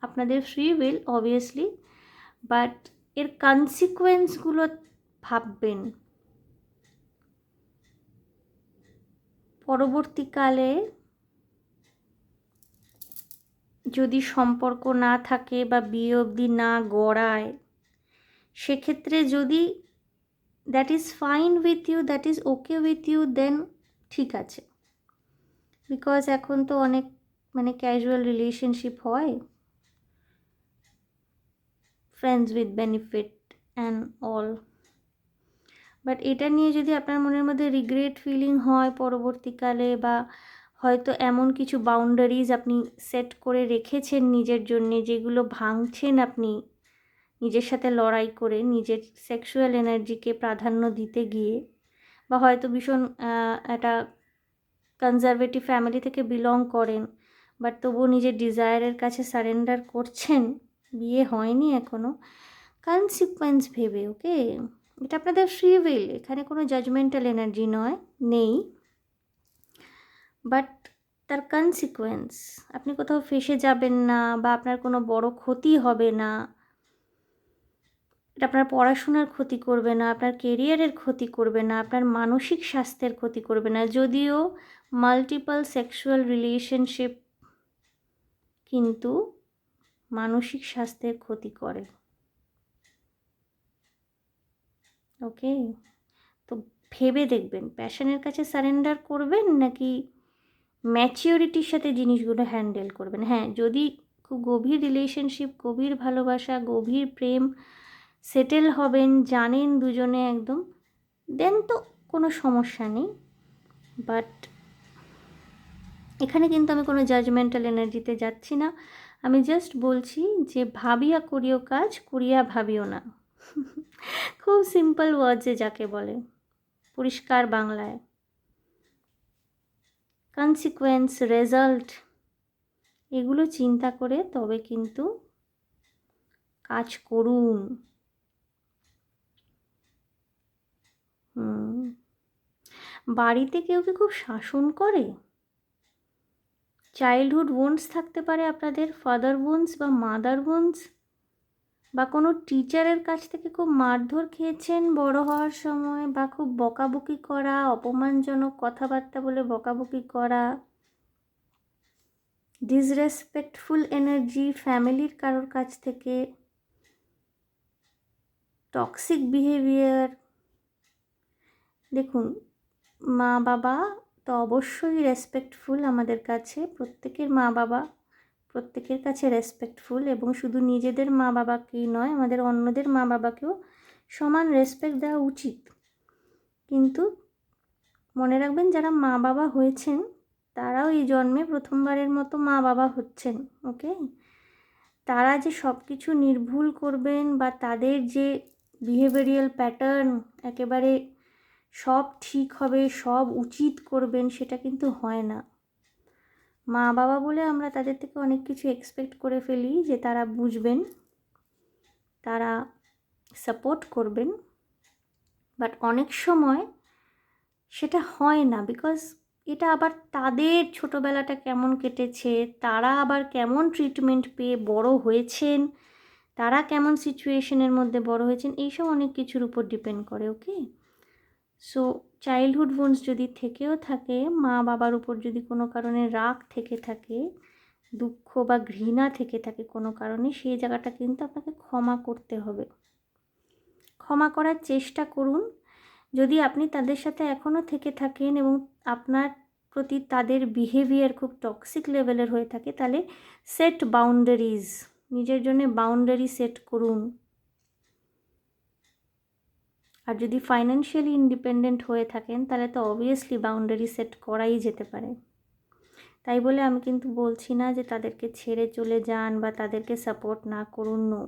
আপনাদের ফ্রি উইল অবভিয়াসলি, বাট এর কনসিকুয়েন্সগুলো ভাববেন। পরবর্তীকালে যদি সম্পর্ক না থাকে বা বিয়ে অবধি না গড়ায়, সেক্ষেত্রে যদি that is fine with you, that is okay with you, then ঠিক আছে। বিকজ এখন তো অনেক মানে ক্যাজুয়াল রিলেশনশিপ হয়, friends with benefit and all. But এটা নিয়ে যদি আপনার মনের মধ্যে রিগ্রেট ফিলিং হয় পরবর্তীকালে, বা হয়তো এমন কিছু বাউন্ডারিজ আপনি সেট করে রেখেছেন নিজের জন্যে যেগুলো ভাঙছেন আপনি নিজের সাথে লড়াই করে, নিজের সেক্সুয়াল এনার্জিকে প্রাধান্য দিতে গিয়ে, বা হয়তো ভীষণ একটা কনজারভেটিভ ফ্যামিলি থেকে বিলং করেন, বাট তবুও নিজের ডিজায়ারের কাছে সারেন্ডার করছেন, বিয়ে হয়নি এখনও, কনসিকুয়েন্স ভেবে, ওকে? এটা আপনাদের ফ্রি উইল, এখানে কোনো জাজমেন্টাল এনার্জি নেই, বাট তার কনসিকুয়েন্স, আপনি কোথাও ফেসে যাবেন না, বা আপনার কোনো বড় ক্ষতি হবে না, এটা আপনার পড়াশোনার ক্ষতি করবে না, আপনার কেরিয়ারের ক্ষতি করবে না, আপনার মানসিক স্বাস্থ্যের ক্ষতি করবে না। যদিও মাল্টিপল সেক্সুয়াল রিলেশনশিপ কিন্তু মানসিক স্বাস্থ্যের ক্ষতি করে, ওকে? তো ভেবে দেখবেন প্যাশনের কাছে সারেন্ডার করবেন নাকি ম্যাচিওরিটির সাথে জিনিসগুলো হ্যান্ডেল করবেন। হ্যাঁ, যদি খুব গভীর রিলেশনশিপ, গভীর ভালোবাসা, গভীর প্রেম, সেটেল হবেন, জানেন দুজনে একদম, দেন তো কোনো সমস্যা নেই। বাট এখানে কিন্তু আমি কোনো জাজমেন্টাল এনার্জিতে যাচ্ছি না, আমি জাস্ট বলছি যে ভাবিয়া করিও কাজ, করিয়া ভাবিও না। খুব সিম্পল ওয়ার্ডসে যাকে বলে, পরিষ্কার বাংলায়। কনসিকুয়েন্স, রেজাল্ট, এগুলো চিন্তা করে তবে কিন্তু কাজ করুন। বাড়িতে কেউ কি খুব শাসন করে? চাইল্ডহুড ওন্স থাকতে পারে আপনাদের, ফাদার ওন্স বা মাদার ওন্স, বা কোনো টিচারের কাছ থেকে খুব মারধর খেয়েছেন বড় হওয়ার সময়, বা খুব বকাবকি করা, অপমানজনক কথাবার্তা বলে বকাবকি করা, ডিসরেসপেক্টফুল এনার্জি ফ্যামিলির কারোর কাছ থেকে, টক্সিক বিহেভিয়ার। দেখুন, মা বাবা তো অবশ্যই রেসপেক্টফুল আমাদের কাছে, প্রত্যেকের মা বাবা প্রত্যেকের কাছে রেসপেক্টফুল, এবং শুধু নিজেদের মা বাবাকেই নয়, আমাদের অন্যদের মা বাবাকেও সমান রেসপেক্ট দেওয়া উচিত। কিন্তু মনে রাখবেন, যারা মা বাবা হয়েছেন তারাও এই জন্মে প্রথমবারের মতো মা বাবা হচ্ছেন, ওকে? তারা যে সব কিছু নির্ভুল করবেন, বা তাদের যে বিহেভিয়ারাল প্যাটার্ন একেবারে সব ঠিক হবে, সব উচিত করবেন, সেটা কিন্তু হয় না। মা বাবা বলে আমরা তাদের থেকে অনেক কিছু এক্সপেক্ট করে ফেলি, যে তারা বুঝবেন, তারা সাপোর্ট করবেন, বাট অনেক সময় সেটা হয় না। বিকজ এটা আবার তাদের ছোটোবেলাটা কেমন কেটেছে, তারা আবার কেমন ট্রিটমেন্ট পেয়ে বড় হয়েছেন, তারা কেমন সিচুয়েশনের মধ্যে বড় হয়েছেন, এইসব অনেক কিছুর উপর ডিপেন্ড করে, ওকে? সো চাইল্ডহুড ওন্স যদি থেকেও থাকে, মা বাবার উপর যদি কোনো কারণে রাগ থেকে থাকে, দুঃখ বা ঘৃণা থেকে থাকে কোনো কারণে, সেই জায়গাটা কিন্তু আপনাকে ক্ষমা করতে হবে। ক্ষমা করার চেষ্টা করুন। যদি আপনি তাদের সাথে এখনও থেকে থাকেন এবং আপনার প্রতি তাদের বিহেভিয়ার খুব টক্সিক লেভেলের হয়ে থাকে, তাহলে সেট বাউন্ডারিজ, নিজের জন্য বাউন্ডারি সেট করুন। আর যদি ফাইন্যান্সিয়ালি ইন্ডিপেন্ডেন্ট হয়ে থাকেন, তাহলে তো অবভিয়াসলি বাউন্ডারি সেট করাই যেতে পারে। তাই বলে আমি কিন্তু বলছি না যে তাদেরকে ছেড়ে চলে যান বা তাদেরকে সাপোর্ট না করুন, no,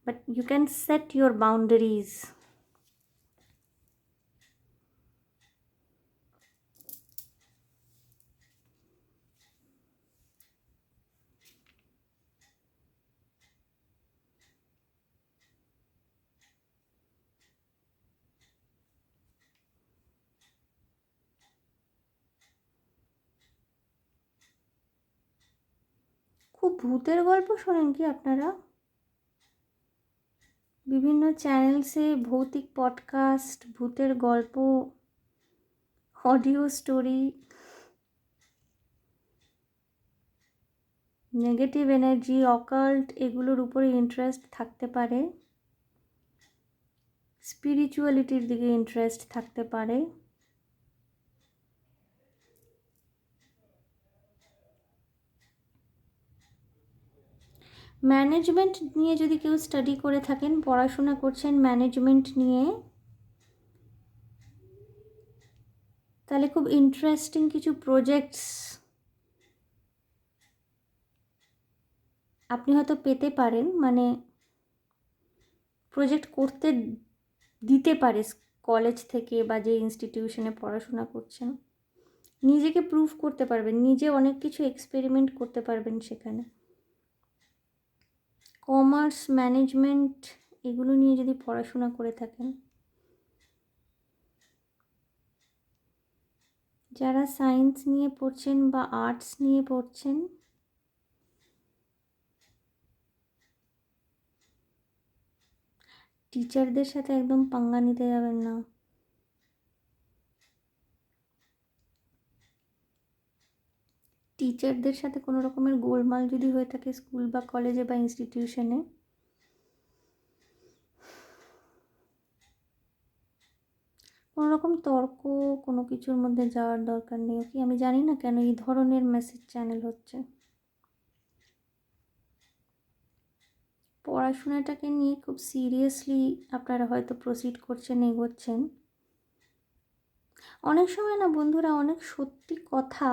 but you can set your boundaries. খুব ভূতের গল্প শোনেন কি আপনারা? বিভিন্ন চ্যানেলসে ভৌতিক পডকাস্ট, ভূতের গল্প, audio story, negative energy, occult, এগুলোর উপরে ইন্টারেস্ট থাকতে পারে, স্পিরিচুয়ালিটির দিকে ইন্টারেস্ট থাকতে পারে। ম্যানেজমেন্ট নিয়ে যদি কেউ স্টাডি করে থাকেন, পড়াশোনা করছেন ম্যানেজমেন্ট নিয়ে, তাহলে খুব ইন্টারেস্টিং কিছু প্রজেক্টস আপনি হয়তো পেতে পারেন, মানে প্রজেক্ট করতে দিতে পারে কলেজ থেকে বা যে ইনস্টিটিউশনে পড়াশোনা করছেন। নিজেকে প্রুভ করতে পারবেন, নিজে অনেক কিছু এক্সপেরিমেন্ট করতে পারবেন সেখানে। কমার্স, ম্যানেজমেন্ট এগুলো নিয়ে যদি পড়াশোনা করে থাকেন, যারা সায়েন্স নিয়ে পড়ছেন বা আর্টস নিয়ে পড়ছেন, টিচারদের সাথে একদম পাঙ্গা নিতে যাবেন না। টিচারদের সাথে কোনো রকমের গোলমাল যদি হয়ে থাকে স্কুল বা কলেজে বা ইনস্টিটিউশনে, কোনো রকম তর্ক কোনো কিছুর মধ্যে যাওয়ার দরকার নেই। ওকে, আমি জানি না কেন এই ধরনের মেসেজ চ্যানেল হচ্ছে। পড়াশোনাটাকে নিয়ে খুব সিরিয়াসলি আপনারা হয়তো প্রসিড করছেন, এগোচ্ছেন। অনেক সময় না বন্ধুরা, অনেক সত্যি কথা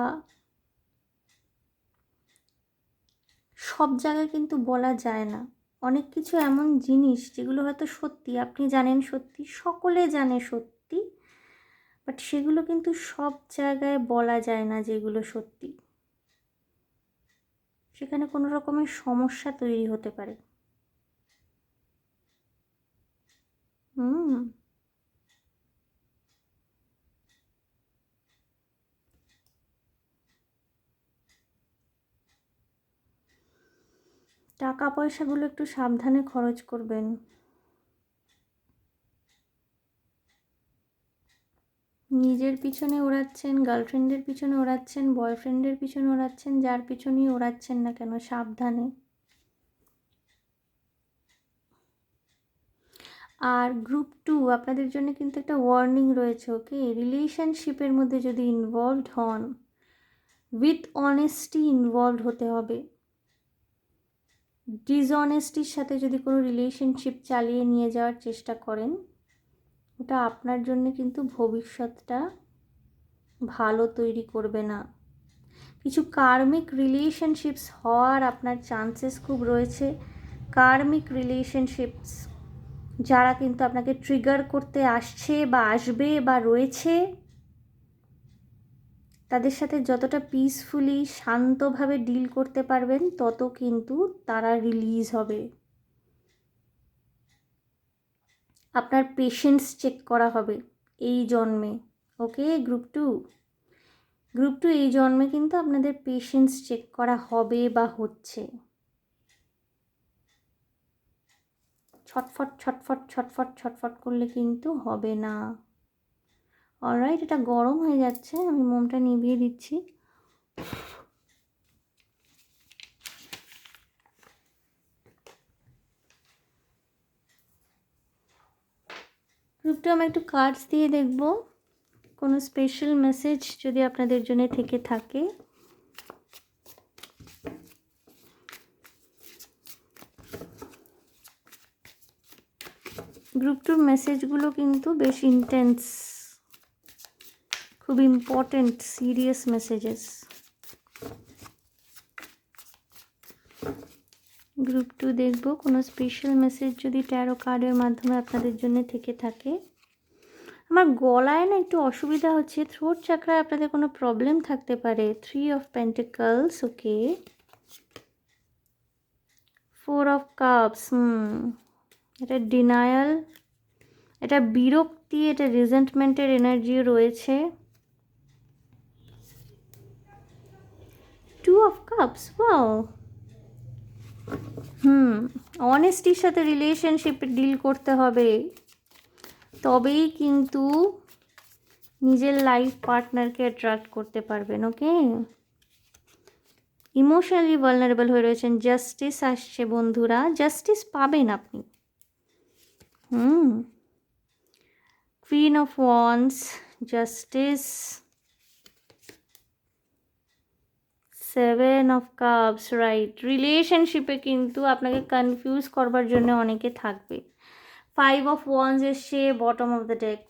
সব জায়গায় কিন্তু বলা যায় না। অনেক কিছু এমন জিনিস যেগুলো হয়তো সত্যি, আপনি জানেন সত্যি, সকলে জানে সত্যি, বাট সেগুলো কিন্তু সব জায়গায় বলা যায় না যেগুলো সত্যি। সেখানে কোনো রকমের সমস্যা তৈরি হতে পারে। টাকা পয়সাগুলো একটু সাবধানে খরচ করবেন। নিজের পিছনে ওড়াচ্ছেন, গার্লফ্রেন্ডের পিছনে ওড়াচ্ছেন, বয়ফ্রেন্ডের পিছনে ওড়াচ্ছেন, যার পিছনেই ওড়াচ্ছেন না কেন, সাবধানে। আর গ্রুপ 2 আপনাদের জন্য কিন্তু একটা ওয়ার্নিং রয়েছে। ওকে, রিলেশনশিপের মধ্যে যদি ইনভলভড হন, উইথ অনেস্টি ইনভলভড হতে হবে। ডিসঅনেস্টির সাথে যদি কোনো রিলেশনশিপ চালিয়ে নিয়ে যাওয়ার চেষ্টা করেন, ওটা আপনার জন্য কিন্তু ভবিষ্যৎটা ভালো তৈরি করবে না। কিছু কার্মিক রিলেশনশিপস হওয়ার আপনার চান্সেস খুব রয়েছে। কার্মিক রিলেশনশিপস যারা কিন্তু আপনাকে ট্রিগার করতে আসছে বা আসবে বা রয়েছে, তাদের সাথে যতটা পিসফুলি শান্তভাবে ডিল করতে পারবেন, তত কিন্তু তারা রিলিজ হবে। আপনার পেশেন্স চেক করা হবে এই জন্মে। ওকে, গ্রুপ 2 এই জন্মে কিন্তু আপনাদের পেশেন্স চেক করা হবে বা হচ্ছে। ছটফট ছটফট ছটফট ছটফট করলে কিন্তু হবে না। অলরাইট, এটা গরম হয়ে যাচ্ছে, আমি মোমটা নিভিয়ে দিচ্ছি। গ্রুপ 2 আমি একটু কার্ডস দিয়ে দেখব কোনো স্পেশাল মেসেজ যদি আপনাদের জন্য থেকে থাকে। গ্রুপ 2 মেসেজগুলো কিন্তু বেশ ইন্টেন্স, খুব ইম্পর্টেন্ট, সিরিয়াস মেসেজেস। গ্রুপ 2 দেখব কোনো স্পেশাল মেসেজ যদি ট্যারো কার্ডের মাধ্যমে আপনাদের জন্য থেকে থাকে। আমার গলায় না একটু অসুবিধা হচ্ছে, থ্রোট চাকরায় আপনাদের কোনো প্রবলেম থাকতে পারে। 3 of pentacles, okay. 4 of cups, এটা ডিনায়াল, এটা বিরক্তি, এটা রিজেন্টমেন্টের এনার্জিও রয়েছে। 2 অফ কাপস, ওয়াও। অনেস্টির সাথে রিলেশনশিপে ডিল করতে হবে, তবেই কিন্তু নিজের লাইফ পার্টনারকে অ্যাট্রাক্ট করতে পারবেন। ওকে, ইমোশনালি ভালনারেবল হয়ে রয়েছেন। জাস্টিস আসছে বন্ধুরা, জাস্টিস পাবেন আপনি। Queen of wands, justice, 7 of cups, right. রিলেশনশিপে কিন্তু আপনাকে কনফিউজ করবার জন্য অনেকে থাকবে। 5 অফ ওয়ান্ডস এসছে বটম অফ দ্য ডেক।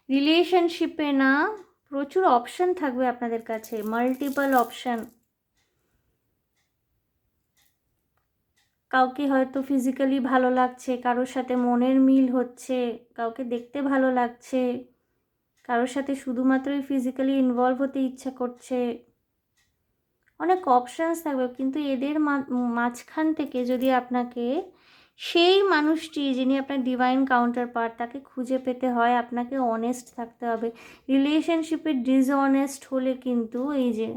রিলেশনশিপে না প্রচুর অপশন থাকবে আপনাদের কাছে, মাল্টিপল অপশন। কাউকে হয়তো ফিজিক্যালি ভালো লাগছে, কারোর সাথে মনের মিল হচ্ছে, কাউকে দেখতে ভালো লাগছে, কারোর সাথে শুধুমাত্রই ফিজিক্যালি ইনভলভ হতে ইচ্ছা করছে, অনেক অপশানস থাকবে। কিন্তু এদের মাঝখান থেকে যদি আপনাকে সেই মানুষটি যিনি আপনার ডিভাইন কাউন্টার পার্ট, তাকে খুঁজে পেতে হয়, আপনাকে অনেস্ট থাকতে হবে। রিলেশনশিপে ডিসঅনেস্ট হলে কিন্তু এই যে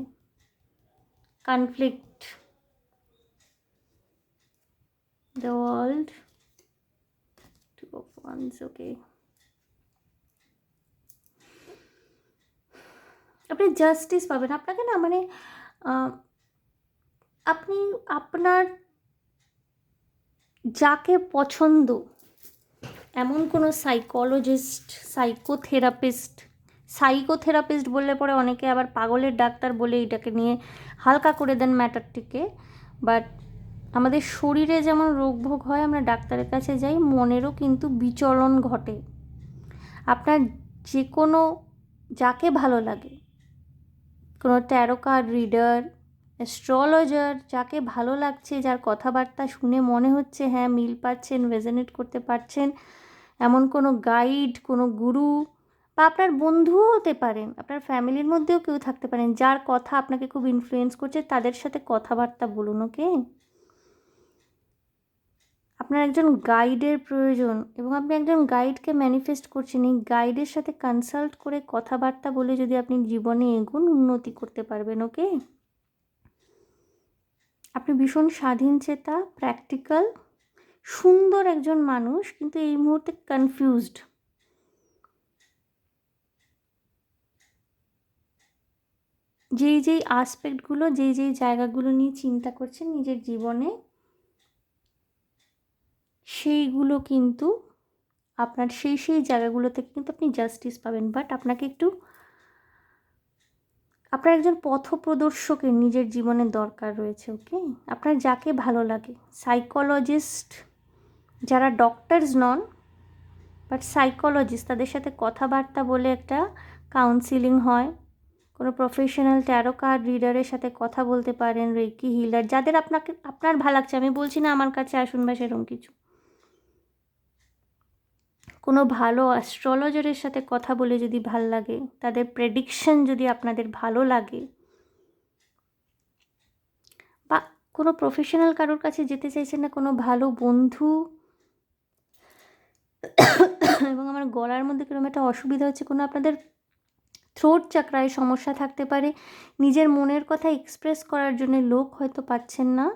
conflict, the world, two of wands, okay, আপনি জাস্টিস পাবেন। আপনাকে না মানে আপনি আপনার যাকে পছন্দ এমন কোনো সাইকোলজিস্ট, সাইকোথেরাপিস্ট বললে পরে অনেকে আবার পাগলের ডাক্তার বলে এটাকে নিয়ে হালকা করে দেন ম্যাটারটিকে। বাট আমাদের শরীরে যেমন রোগভোগ হয়, আমরা ডাক্তারের কাছে যাই, মনেরও কিন্তু বিচলন ঘটে। আপনার যে কোনো, যাকে ভালো লাগে, কোনো ট্যারো কার্ড রিডার, অ্যাস্ট্রোলজার, যাকে ভালো লাগছে, যার কথাবার্তা শুনে মনে হচ্ছে হ্যাঁ মিল পাচ্ছেন, রেজোনেট করতে পারছেন, এমন কোনো গাইড, কোনো গুরু, বা আপনার বন্ধুও হতে পারেন, আপনার ফ্যামিলির মধ্যেও কেউ থাকতে পারেন যার কথা আপনাকে খুব ইনফ্লুয়েন্স করছে, তাদের সাথে কথাবার্তা বলুন। ওকে, আপনার একজন গাইডের প্রয়োজন এবং আপনি একজন গাইডকে ম্যানিফেস্ট করছেন। এই গাইডের সাথে কনসাল্ট করে কথাবার্তা বলে যদি আপনি জীবনে এগুন, উন্নতি করতে পারবেন। ওকে, আপনি ভীষণ স্বাধীনচেতা, প্র্যাকটিক্যাল, সুন্দর একজন মানুষ, কিন্তু এই মুহূর্তে কনফিউজড। যেই আসপেক্টগুলো, যেই জায়গাগুলো নিয়ে চিন্তা করছেন নিজের জীবনে, সেইগুলো কিন্তু আপনার সেই জায়গাগুলোতে কিন্তু আপনি জাস্টিস পাবেন। বাট আপনাকে একটু, আপনার একজন পথপ্রদর্শকের নিজের জীবনে দরকার রয়েছে। ওকে, আপনার যাকে ভালো লাগে, সাইকোলজিস্ট, যারা ডক্টরস নন বাট সাইকোলজিস্ট, তাদের সাথে কথাবার্তা বলে একটা কাউন্সিলিং হয়। কোনো প্রফেশনাল ট্যারো কার্ড রিডারের সাথে কথা বলতে পারেন, রেকি হিলার, যাদের আপনার ভালো লাগছে। আমি বলছি না আমার কাছে আসুন বা সেরকম কিছু। কোনো ভালো অ্যাস্ট্রোলজারের সাথে কথা বলে যদি ভাল লাগে, তাদের প্রেডিকশন যদি আপনাদের ভালো লাগে, বা কোনো প্রফেশনাল কারোর কাছে যেতে চাইছেন না, কোনো ভালো বন্ধু, এবং আমার গলার মধ্যে কিরকম একটা অসুবিধা হচ্ছে, কোনো আপনাদের থ্রোট চাকরায় সমস্যা থাকতে পারে, নিজের মনের কথা এক্সপ্রেস করার জন্য লোক হয়তো পাচ্ছেন না,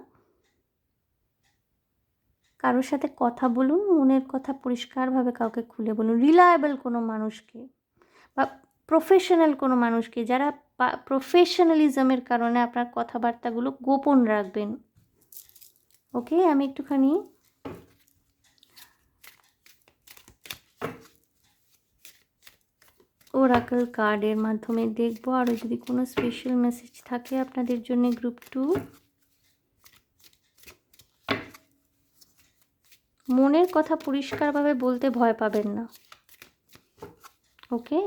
কারোর সাথে কথা বলুন, মনের কথা পরিষ্কারভাবে কাউকে খুলে বলুন, রিলায়েবল কোনো মানুষকে বা প্রফেশনাল কোনো মানুষকে, যারা প্রফেশনালিজমের কারণে আপনার কথাবার্তাগুলো গোপন রাখবেন। ওকে, আমি একটুখানি ওরাকল কার্ডের মাধ্যমে দেখবো, আরও যদি কোনো স্পেশাল মেসেজ থাকে আপনাদের জন্য। গ্রুপ 2, মনের কথা পরিষ্কারভাবে বলতে ভয় পাবেন না। ওকে,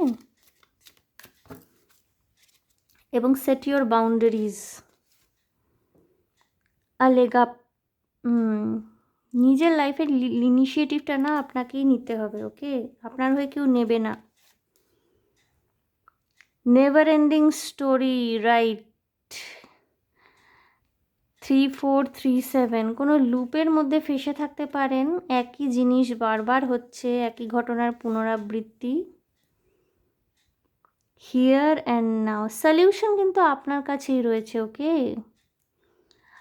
এবং set your boundaries, leg up. নিজের লাইফের ইনিশিয়েটিভটা না আপনাকেই নিতে হবে। ওকে, আপনার হয়ে কেউ নেবে না। নেভার এন্ডিং স্টোরি, রাইট, 3437, কোনো লুপের মধ্যে ফেসে থাকতে পারেন, একই জিনিস বারবার হচ্ছে, একই ঘটনার পুনরাবৃত্তি। হিয়ার অ্যান্ড নাও, সলিউশন কিন্তু আপনার কাছেই রয়েছে। ওকে,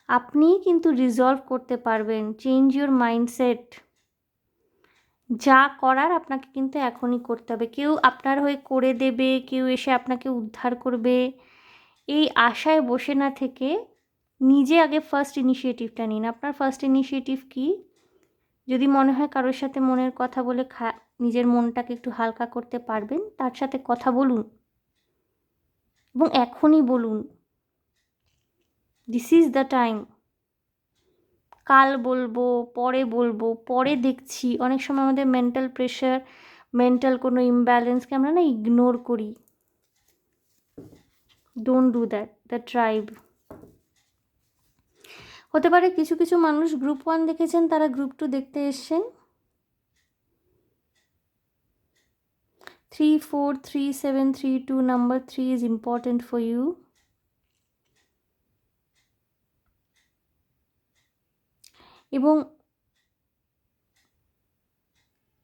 আপনিই কিন্তু রিজলভ করতে পারবেন। চেঞ্জ ইউর মাইন্ডসেট, যা করার আপনাকে কিন্তু এখনই করতে হবে। কেউ আপনার হয়ে করে দেবে, কেউ এসে আপনাকে উদ্ধার করবে, এই আশায় বসে না থেকে নিজে আগে ফার্স্ট ইনিশিয়েটিভটা নিন। আপনার ফার্স্ট ইনিশিয়েটিভ কী? যদি মনে হয় কারোর সাথে মনের কথা বলে নিজের মনটাকে একটু হালকা করতে পারবেন, তার সাথে কথা বলুন এবং এখনই বলুন, দিস ইজ দ্য টাইম। কাল বলবো, পরে বলবো, পরে দেখছি। অনেক সময় আমাদের মেন্টাল প্রেশার মেন্টাল কোনো ইমব্যালেন্সকে আমরা না ইগনোর করি। Don't do that. The tribe হতে পারে কিছু কিছু মানুষ গ্রুপ 1 দেখেছেন, তারা গ্রুপ 2 দেখতে এসছেন। 3 4 3 7 3 2 number 3 is important for you. এবং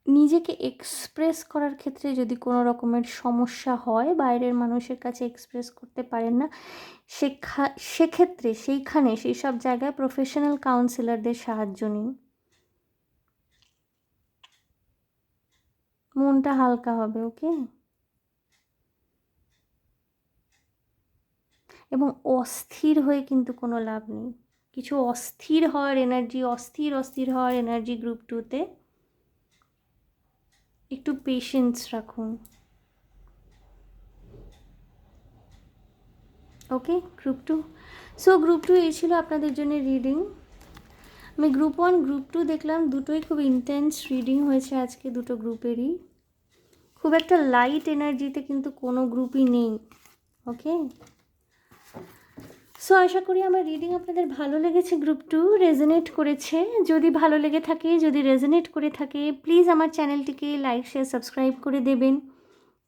নিজেকে এক্সপ্রেস করার ক্ষেত্রে যদি কোনো রকমের সমস্যা হয়, বাইরের মানুষের কাছে এক্সপ্রেস করতে পারেন না, সেক্ষেত্রে সেইখানে সেই সব জায়গায় প্রফেশনাল কাউন্সিলরদের সাহায্য নিন। মনটা হালকা হবে। ওকে? এবং অস্থির হয়ে কিন্তু কোনো লাভ নেই। কিছু অস্থির হওয়ার এনার্জি, অস্থির হওয়ার এনার্জি গ্রুপ 2তে। একটু পেশেন্স রাখুন। ওকে গ্রুপ 2। সো গ্রুপ 2 এই ছিল আপনাদের জন্য রিডিং। আমি গ্রুপ 1 গ্রুপ 2 দেখলাম, দুটোই খুব ইন্টেন্স রিডিং হয়েছে আজকে, দুটো গ্রুপেরই। খুব একটা লাইট এনার্জিতে কিন্তু কোনো গ্রুপই নেই। ওকে? সো আশা করি আমার রিডিং আপনাদের ভালো লেগেছে, গ্রুপ 2 রেজোনেট করেছে। যদি ভালো লেগে থাকে, যদি রেজোনেট করে থাকে, প্লিজ আমার চ্যানেলটিকে লাইক শেয়ার সাবস্ক্রাইব করে দেবেন।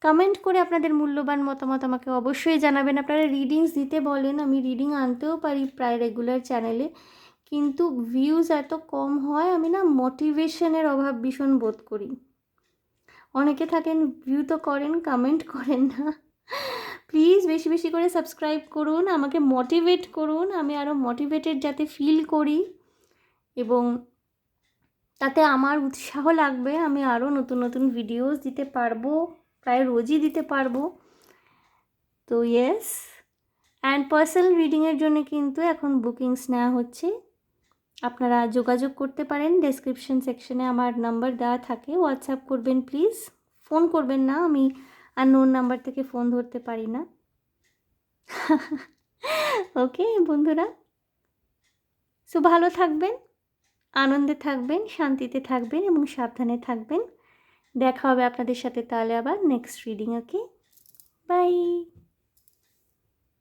কমেন্ট করে আপনাদের মূল্যবান মতামত আমাকে অবশ্যই জানাবেন। আপনারা রিডিংস দিতে বলেন, আমি রিডিং আনতেও পারি প্রায় রেগুলার চ্যানেলে, কিন্তু ভিউজ এত কম হয়, আমি না মোটিভেশনের অভাব ভীষণ বোধ করি। অনেকে থাকেন ভিউ তো করেন, কমেন্ট করেন না। প্লিজ বেশি বেশি করে সাবস্ক্রাইব করুন, আমাকে মোটিভেট করুন, আমি আরও মোটিভেটেড যাতে ফিল করি, এবং তাতে আমার উৎসাহ লাগবে, আমি আরও নতুন নতুন ভিডিওস দিতে পারবো, প্রায় রোজই দিতে পারবো। তো ইয়েস, অ্যান্ড পার্সোনাল রিডিংয়ের জন্য কিন্তু এখন বুকিংস নেওয়া হচ্ছে। আপনারা যোগাযোগ করতে পারেন, ডেসক্রিপশন সেকশনে আমার নাম্বার দেওয়া থাকে, হোয়াটসঅ্যাপ করবেন প্লিজ, ফোন করবেন না, আমি আননোন নাম্বার থেকে ফোন ধরতে পারি না। ওকে বন্ধুরা, সো ভালো থাকবেন, আনন্দে থাকবেন, শান্তিতে থাকবেন এবং সাবধানে থাকবেন। দেখা হবে আপনাদের সাথে তাহলে আবার নেক্সট রিডিং। Okay, by.